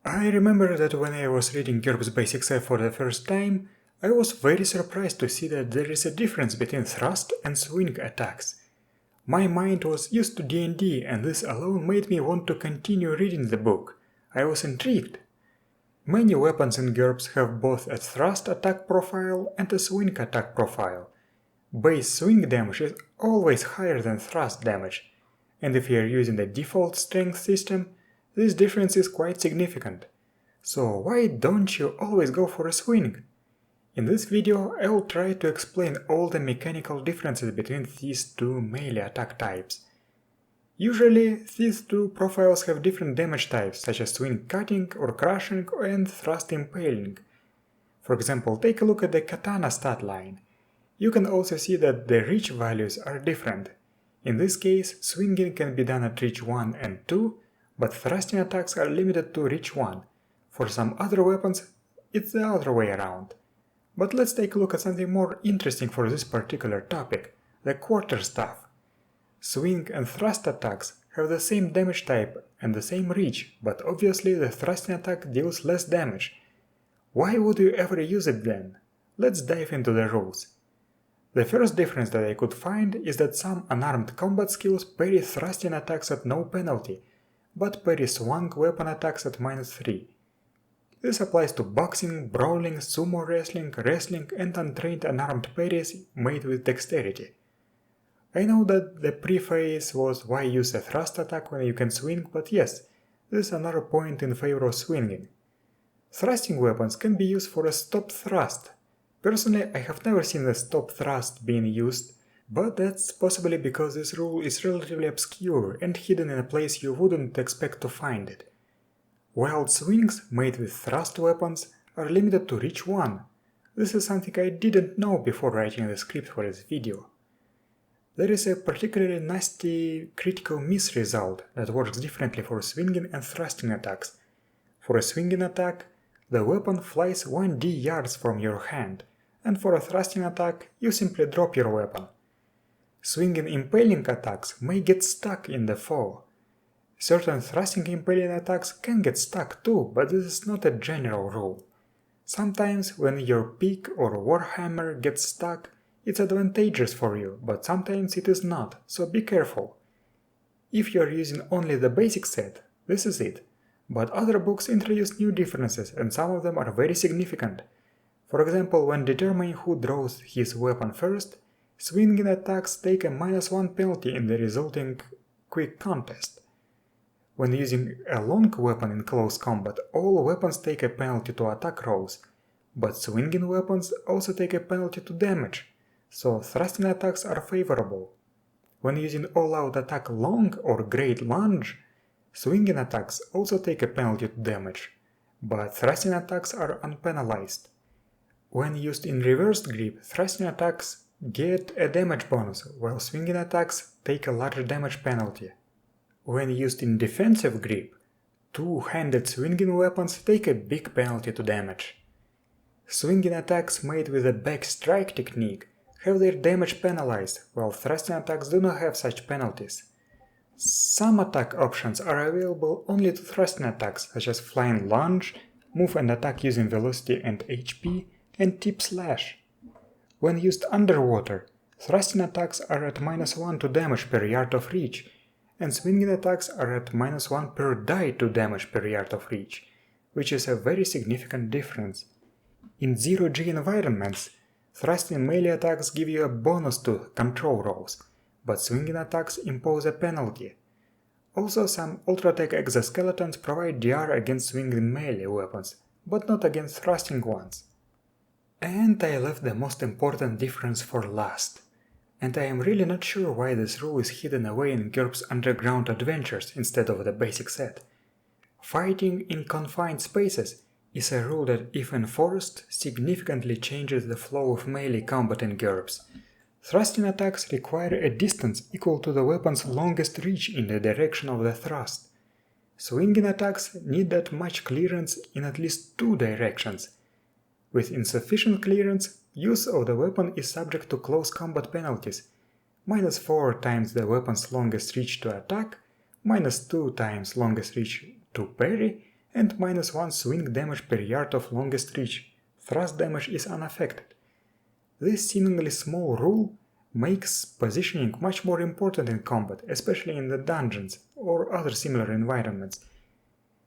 I remember that when I was reading GURPS Basic Set for the first time, I was very surprised to see that there is a difference between thrust and swing attacks. My mind was used to D&D and this alone made me want to continue reading the book. I was intrigued. Many weapons in GURPS have both a thrust attack profile and a swing attack profile. Base swing damage is always higher than thrust damage, and if you are using the default strength system, this difference is quite significant. So why don't you always go for a swing? In this video I will try to explain all the mechanical differences between these two melee attack types. Usually these two profiles have different damage types such as swing cutting or crushing and thrust impaling. For example, take a look at the katana stat line. You can also see that the reach values are different. In this case, swinging can be done at reach 1 and 2, but thrusting attacks are limited to reach 1. For some other weapons, it's the other way around. But let's take a look at something more interesting for this particular topic, the quarterstaff. Swing and thrust attacks have the same damage type and the same reach, but obviously the thrusting attack deals less damage. Why would you ever use it then? Let's dive into the rules. The first difference that I could find is that some unarmed combat skills parry thrusting attacks at no penalty, but parry swung weapon attacks at -3. This applies to boxing, brawling, sumo wrestling, and untrained unarmed parries made with dexterity. I know that the preface was why use a thrust attack when you can swing, but yes, this is another point in favor of swinging. Thrusting weapons can be used for a stop thrust. Personally, I have never seen a stop thrust being used, but that's possibly because this rule is relatively obscure and hidden in a place you wouldn't expect to find it. Wild swings made with thrust weapons are limited to reach 1. This is something I didn't know before writing the script for this video. There is a particularly nasty critical miss result that works differently for swinging and thrusting attacks. For a swinging attack, the weapon flies 1d yards from your hand, and for a thrusting attack, you simply drop your weapon. Swinging impaling attacks may get stuck in the fall. Certain thrusting impaling attacks can get stuck too, but this is not a general rule. Sometimes when your pick or warhammer gets stuck, it's advantageous for you, but sometimes it is not, so be careful. If you are using only the basic set, this is it, but other books introduce new differences and some of them are very significant. For example, when determining who draws his weapon first, swinging attacks take a -1 penalty in the resulting quick contest. When using a long weapon in close combat, all weapons take a penalty to attack rolls, but swinging weapons also take a penalty to damage, so thrusting attacks are favorable. When using all-out attack long or great lunge, swinging attacks also take a penalty to damage, but thrusting attacks are unpenalized. When used in reversed grip, thrusting attacks get a damage bonus, while swinging attacks take a larger damage penalty. When used in defensive grip, two-handed swinging weapons take a big penalty to damage. Swinging attacks made with a back strike technique have their damage penalized, while thrusting attacks do not have such penalties. Some attack options are available only to thrusting attacks, such as flying lunge, move and attack using velocity and HP, and tip slash. When used underwater, thrusting attacks are at -1 to damage per yard of reach, and swinging attacks are at -1 per die to damage per yard of reach, which is a very significant difference. In 0G environments, thrusting melee attacks give you a bonus to control rolls, but swinging attacks impose a penalty. Also, some Ultratech exoskeletons provide DR against swinging melee weapons, but not against thrusting ones. And I left the most important difference for last. And I am really not sure why this rule is hidden away in GURPS Underground Adventures instead of the basic set. Fighting in confined spaces is a rule that, if enforced, significantly changes the flow of melee combat in GURPS. Thrusting attacks require a distance equal to the weapon's longest reach in the direction of the thrust. Swinging attacks need that much clearance in at least 2 directions. With insufficient clearance, use of the weapon is subject to close combat penalties, -4 times the weapon's longest reach to attack, -2 times longest reach to parry, and -1 swing damage per yard of longest reach. Thrust damage is unaffected. This seemingly small rule makes positioning much more important in combat, especially in the dungeons or other similar environments.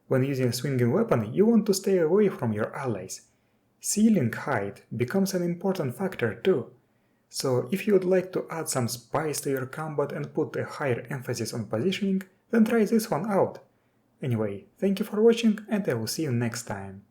When using a swinging weapon, you want to stay away from your allies. Ceiling height becomes an important factor too. So if you would like to add some spice to your combat and put a higher emphasis on positioning, then try this one out. Anyway, thank you for watching and I will see you next time.